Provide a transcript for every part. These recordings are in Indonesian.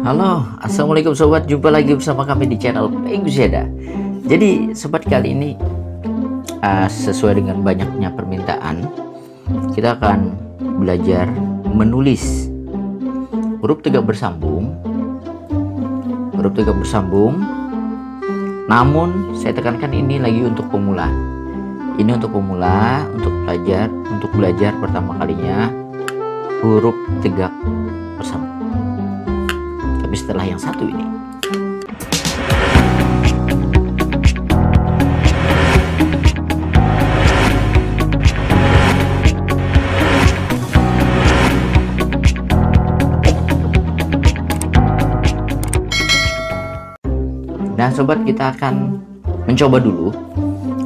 Halo, assalamualaikum sobat. Jumpa lagi bersama kami di channel Pengzeda. Jadi sobat, kali ini sesuai dengan banyaknya permintaan, kita akan belajar menulis huruf tegak bersambung. Huruf tegak bersambung. Namun saya tekankan ini lagi untuk pemula. Ini untuk pemula, untuk belajar pertama kalinya huruf tegak bersambung. Tapi setelah yang satu ini, nah sobat, kita akan mencoba dulu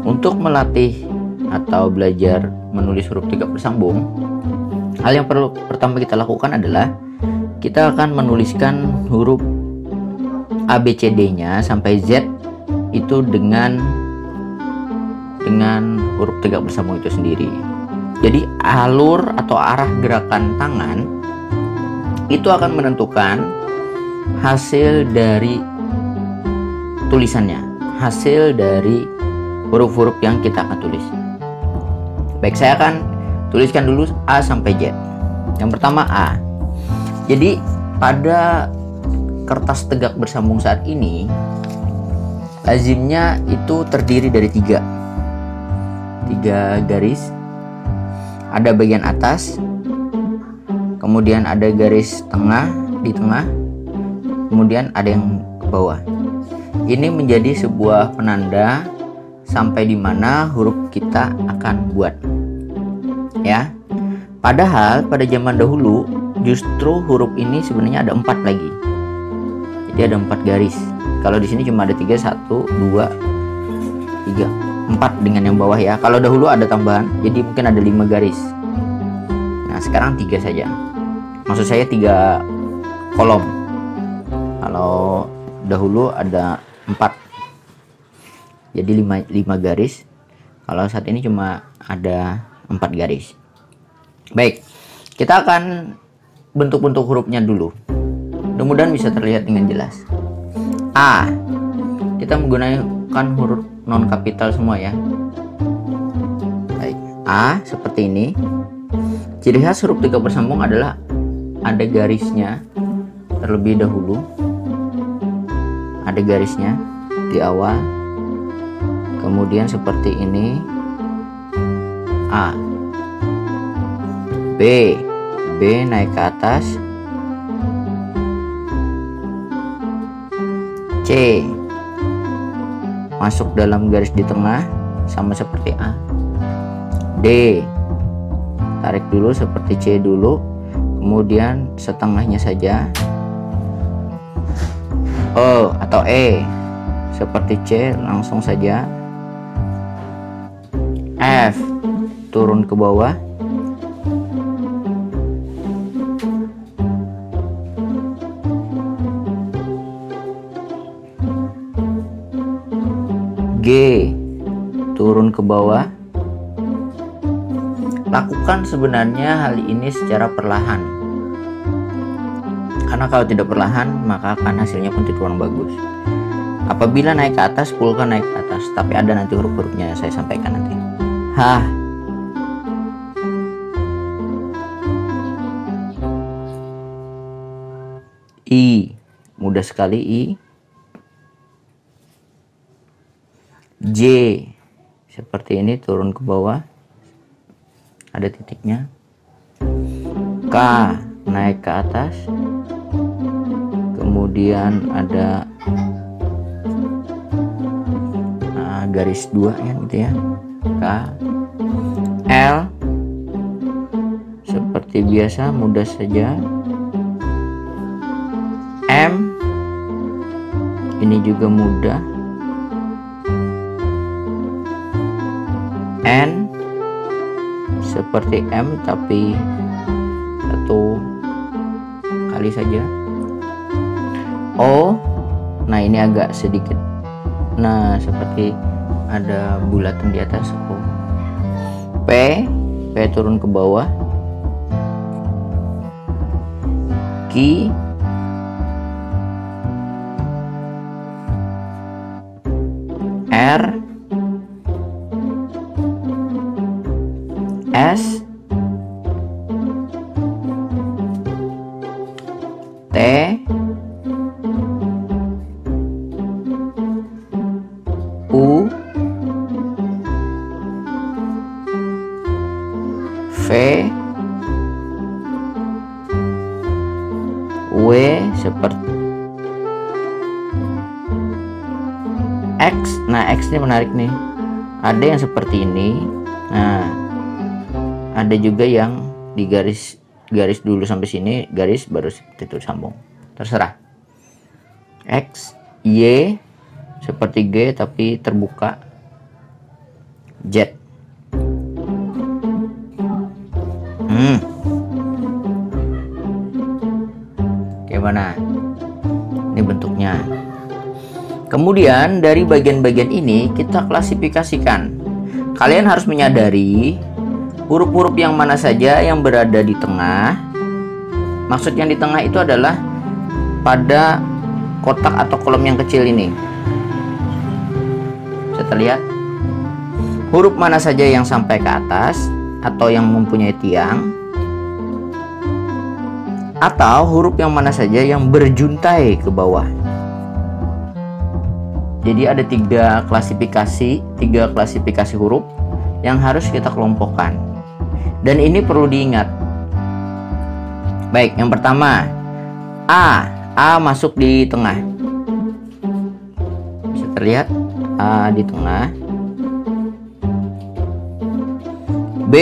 untuk melatih atau belajar menulis huruf tegak bersambung. Hal yang perlu pertama kita lakukan adalah kita akan menuliskan huruf ABCD-nya sampai Z itu dengan huruf tegak bersambung itu sendiri. Jadi alur atau arah gerakan tangan itu akan menentukan hasil dari tulisannya, hasil dari huruf-huruf yang kita akan tulis. Baik, saya akan tuliskan dulu A sampai Z. Yang pertama A. Jadi pada kertas tegak bersambung saat ini lazimnya itu terdiri dari tiga garis. Ada bagian atas, kemudian ada garis tengah di tengah, kemudian ada yang ke bawah. Ini menjadi sebuah penanda sampai di mana huruf kita akan buat, ya. Padahal pada zaman dahulu justru huruf ini sebenarnya ada 4 lagi. Jadi ada 4 garis. Kalau di sini cuma ada 3, 1, 2, 3, 4 dengan yang bawah ya. Kalau dahulu ada tambahan, jadi mungkin ada 5 garis. Nah, sekarang 3 saja. Maksud saya 3 kolom. Kalau dahulu ada 4. Jadi 5 garis. Kalau saat ini cuma ada 4 garis. Baik, kita akan bentuk-bentuk hurufnya dulu. Mudah-mudahan bisa terlihat dengan jelas. A, kita menggunakan huruf non kapital semua ya. Baik, A seperti ini. Ciri khas huruf tegak bersambung adalah ada garisnya terlebih dahulu. Ada garisnya di awal. Kemudian seperti ini. A. B naik ke atas. C masuk dalam garis di tengah sama seperti A. D tarik dulu seperti C dulu, kemudian setengahnya saja. O atau E seperti C langsung saja. F turun ke bawah. G turun ke bawah. Lakukan sebenarnya hal ini secara perlahan, karena kalau tidak perlahan maka akan hasilnya pun tidak kurang bagus. Apabila naik ke atas, pulkan naik ke atas, tapi ada nanti huruf-hurufnya saya sampaikan nanti. H, I, mudah sekali I. J seperti ini turun ke bawah, ada titiknya. K naik ke atas, kemudian ada garis 2 ya gitu ya. K. L seperti biasa, mudah saja. M ini juga mudah. N seperti M tapi 1 kali saja. O, nah ini agak sedikit, nah seperti ada bulatan di atas. O. P turun ke bawah. Q R, S, T, U, V, W seperti X. Nah, X ini menarik nih. Ada yang seperti ini. Nah, ada juga yang di garis dulu sampai sini, garis baru seperti itu sambung. Terserah. X, Y seperti G tapi terbuka. Z. Gimana? Ini bentuknya. Kemudian dari bagian-bagian ini kita klasifikasikan. Kalian harus menyadari huruf-huruf yang mana saja yang berada di tengah. Maksudnya di tengah itu adalah pada kotak atau kolom yang kecil ini. Bisa terlihat huruf mana saja yang sampai ke atas atau yang mempunyai tiang, atau huruf yang mana saja yang berjuntai ke bawah. Jadi ada tiga klasifikasi huruf yang harus kita kelompokkan. Dan ini perlu diingat. Baik, yang pertama A masuk di tengah. Bisa terlihat A di tengah. B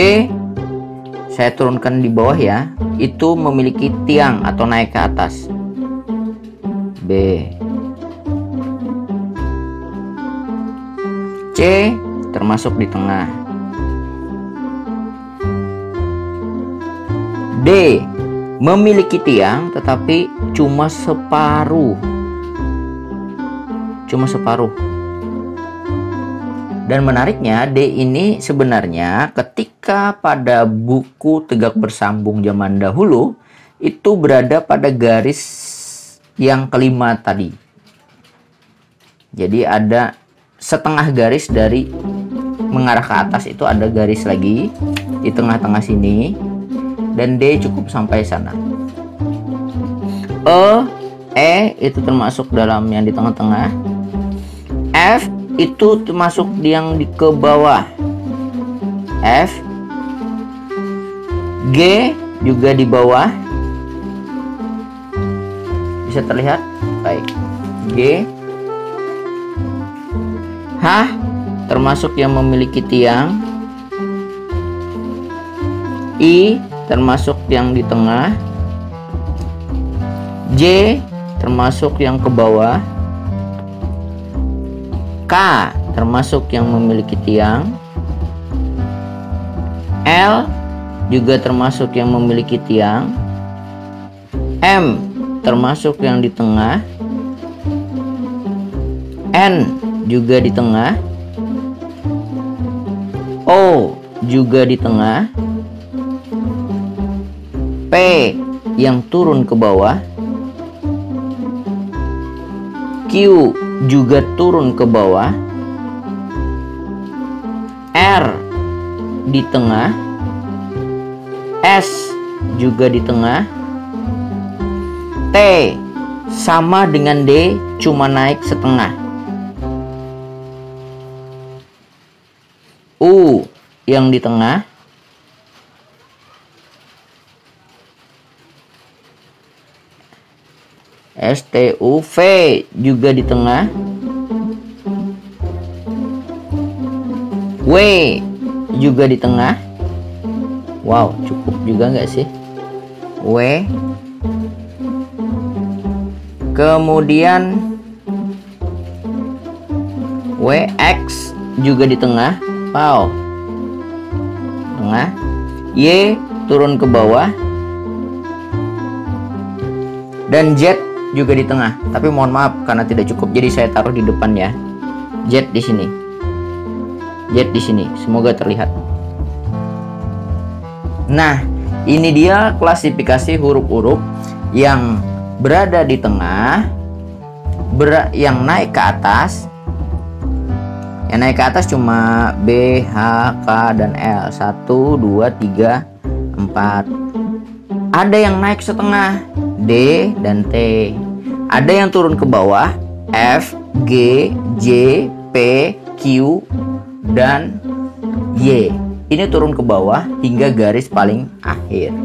saya turunkan di bawah ya, itu memiliki tiang atau naik ke atas. B. C termasuk di tengah. D memiliki tiang tetapi cuma separuh. Dan menariknya D ini sebenarnya ketika pada buku Tegak Bersambung zaman dahulu itu berada pada garis yang kelima tadi. Jadi ada setengah garis dari mengarah ke atas, itu ada garis lagi di tengah-tengah sini, dan D cukup sampai sana. E itu termasuk dalam yang di tengah-tengah. F itu termasuk yang di ke bawah. F, G juga di bawah. Bisa terlihat? Baik. G. H termasuk yang memiliki tiang. I termasuk yang di tengah. J termasuk yang ke bawah. K termasuk yang memiliki tiang. L juga termasuk yang memiliki tiang. M termasuk yang di tengah. N juga di tengah. O juga di tengah. P yang turun ke bawah. Q juga turun ke bawah. R di tengah. S juga di tengah. T sama dengan D, cuma naik setengah. U yang di tengah. S, T, U, V juga di tengah. W juga di tengah. Wow, cukup juga nggak sih? W. Kemudian WX juga di tengah. Wow, tengah. Y turun ke bawah. Dan Z juga di tengah, tapi mohon maaf karena tidak cukup, jadi saya taruh di depan ya. Z di sini, Z di sini, semoga terlihat. Nah, ini dia klasifikasi huruf-huruf yang berada di tengah, yang naik ke atas, Yang naik ke atas cuma B, H, K, dan L. 1, 2, 3, 4. Ada yang naik setengah, D dan T. Ada yang turun ke bawah, F, G, J, P, Q, dan Y. Ini turun ke bawah hingga garis paling akhir.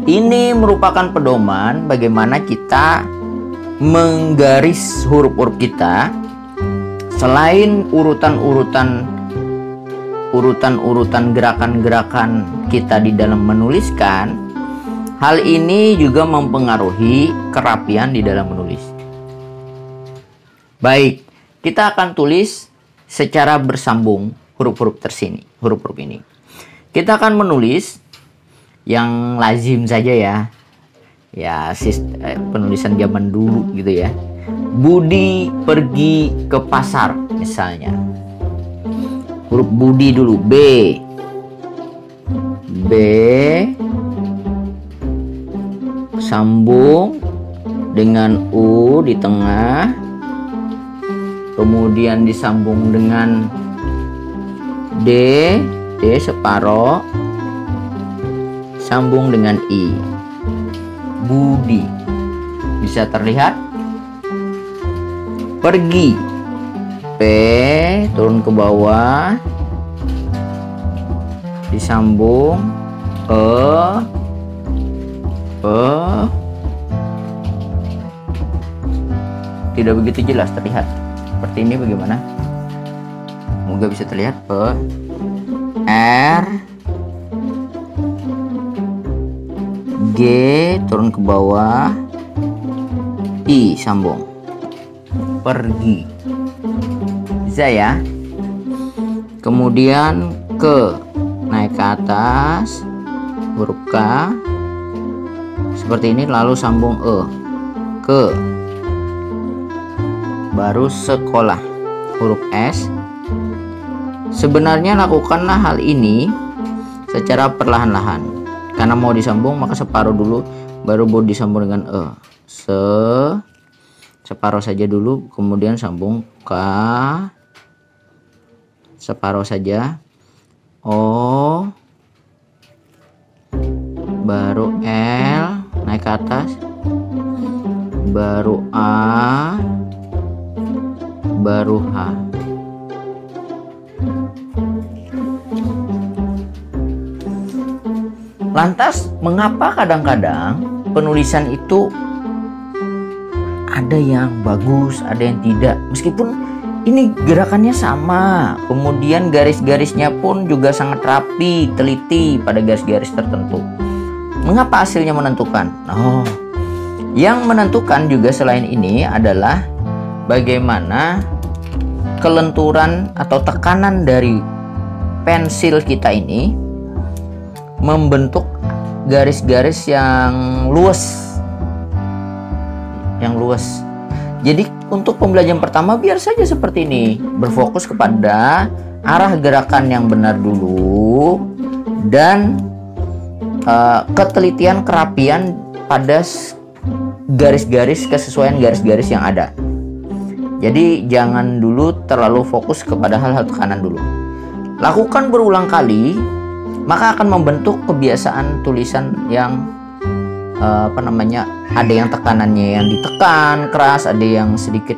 Ini merupakan pedoman bagaimana kita menggaris huruf-huruf kita. Selain urutan-urutan gerakan-gerakan kita di dalam menuliskan, hal ini juga mempengaruhi kerapian di dalam menulis. Baik, kita akan tulis secara bersambung huruf-huruf ini. Kita akan menulis yang lazim saja ya. Ya, penulisan zaman dulu gitu ya. Budi pergi ke pasar misalnya. Huruf Budi dulu, B. B sambung dengan U di tengah. Kemudian disambung dengan D, D separoh. Sambung dengan I. Budi. Bisa terlihat? Pergi, P turun ke bawah, disambung tidak begitu jelas terlihat. Seperti ini bagaimana? Semoga bisa terlihat. P, R, G turun ke bawah, I sambung. Pergi. Bisa ya. Kemudian ke, naik ke atas, huruf K seperti ini, lalu sambung E, ke, baru sekolah, huruf S. Sebenarnya lakukanlah hal ini secara perlahan-lahan, karena mau disambung maka separuh dulu baru boleh disambung dengan E. Separuh saja dulu, kemudian sambung K, separuh saja, O, baru L, naik ke atas, baru A, baru H. Lantas, mengapa kadang-kadang penulisan itu ada yang bagus, ada yang tidak, meskipun ini gerakannya sama, kemudian garis-garisnya pun juga sangat rapi, teliti pada garis-garis tertentu. Mengapa hasilnya menentukan? Yang menentukan juga selain ini adalah bagaimana kelenturan atau tekanan dari pensil kita ini membentuk garis-garis yang luas. Jadi untuk pembelajaran pertama biar saja seperti ini, berfokus kepada arah gerakan yang benar dulu dan ketelitian kerapian pada garis-garis, kesesuaian garis-garis yang ada. Jadi jangan dulu terlalu fokus kepada hal-hal tekanan dulu. Lakukan berulang kali, maka akan membentuk kebiasaan tulisan yang ada yang tekanannya yang ditekan keras, ada yang sedikit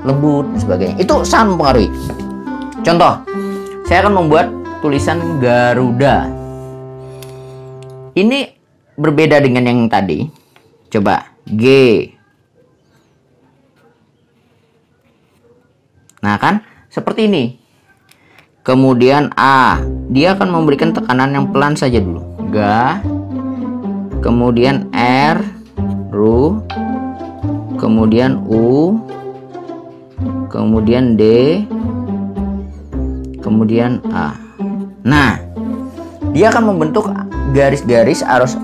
lembut dan sebagainya. Itu sangat mempengaruhi. Contoh, saya akan membuat tulisan Garuda. Ini berbeda dengan yang tadi. Coba G. Nah kan seperti ini. Kemudian A, dia akan memberikan tekanan yang pelan saja dulu. G. Kemudian R, Ru, kemudian U, kemudian D, kemudian A. Nah, dia akan membentuk garis-garis arus.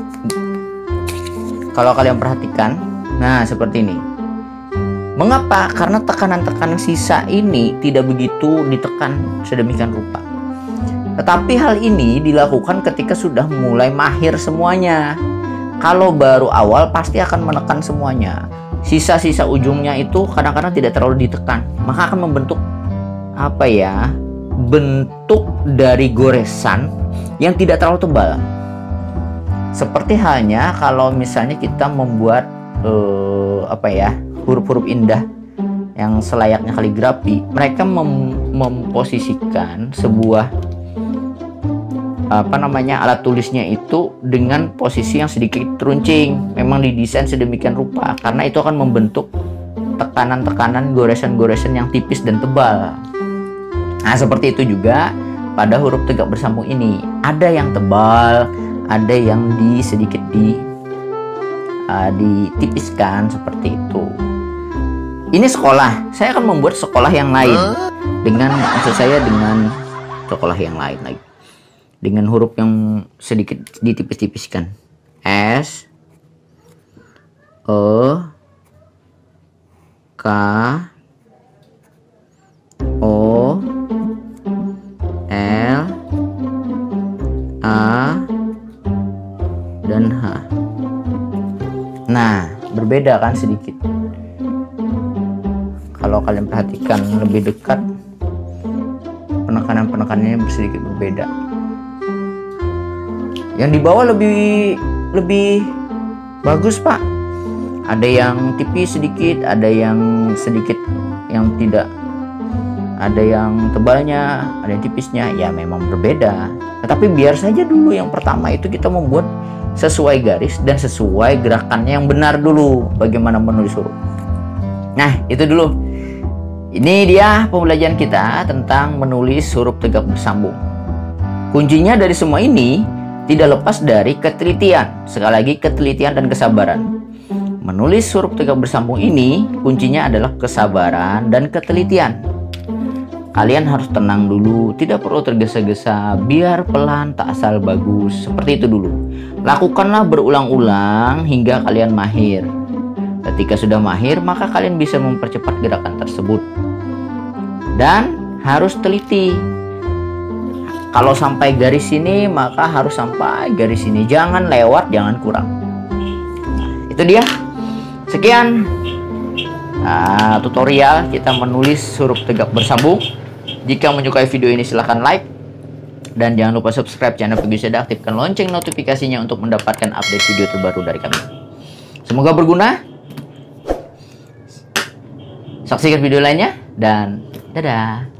Kalau kalian perhatikan, nah seperti ini. Mengapa? Karena tekanan-tekanan sisa ini tidak begitu ditekan sedemikian rupa. Tetapi hal ini dilakukan ketika sudah mulai mahir semuanya. Kalau baru awal pasti akan menekan semuanya. Sisa-sisa ujungnya itu kadang-kadang tidak terlalu ditekan, maka akan membentuk apa ya, bentuk dari goresan yang tidak terlalu tebal. Seperti halnya kalau misalnya kita membuat apa ya, huruf-huruf indah yang selayaknya kaligrafi, mereka memposisikan sebuah apa namanya, alat tulisnya itu dengan posisi yang sedikit teruncing. Memang didesain sedemikian rupa karena itu akan membentuk tekanan-tekanan, goresan-goresan yang tipis dan tebal. Nah, seperti itu juga pada huruf tegak bersambung ini. Ada yang tebal, ada yang sedikit ditipiskan seperti itu. Ini sekolah. Saya akan membuat sekolah yang lain dengan, maksud saya dengan sekolah yang lain lagi, dengan huruf yang sedikit ditipis-tipiskan. S, E, K, O, L, A, dan H. Nah, berbeda kan sedikit. Kalau kalian perhatikan lebih dekat, penekanan-penekanannya sedikit berbeda. Yang di bawah lebih bagus, Pak. Ada yang tipis sedikit, ada yang sedikit yang tidak, ada yang tebalnya, ada yang tipisnya. Ya memang berbeda. Tetapi biar saja dulu yang pertama itu kita membuat sesuai garis dan sesuai gerakannya yang benar dulu, bagaimana menulis huruf. Nah, itu dulu. Ini dia pembelajaran kita tentang menulis huruf tegak bersambung. Kuncinya dari semua ini tidak lepas dari ketelitian. Sekali lagi, ketelitian dan kesabaran. Menulis huruf tegak bersambung ini kuncinya adalah kesabaran dan ketelitian. Kalian harus tenang dulu, tidak perlu tergesa-gesa, biar pelan tak asal bagus. Seperti itu dulu. Lakukanlah berulang-ulang hingga kalian mahir. Ketika sudah mahir, maka kalian bisa mempercepat gerakan tersebut. Dan harus teliti. Kalau sampai garis sini, maka harus sampai garis sini. Jangan lewat, jangan kurang. Itu dia. Sekian tutorial kita menulis huruf tegak bersambung. Jika menyukai video ini, silahkan like. Dan jangan lupa subscribe channel Peggy, aktifkan lonceng notifikasinya untuk mendapatkan update video terbaru dari kami. Semoga berguna. Saksikan video lainnya dan dadah.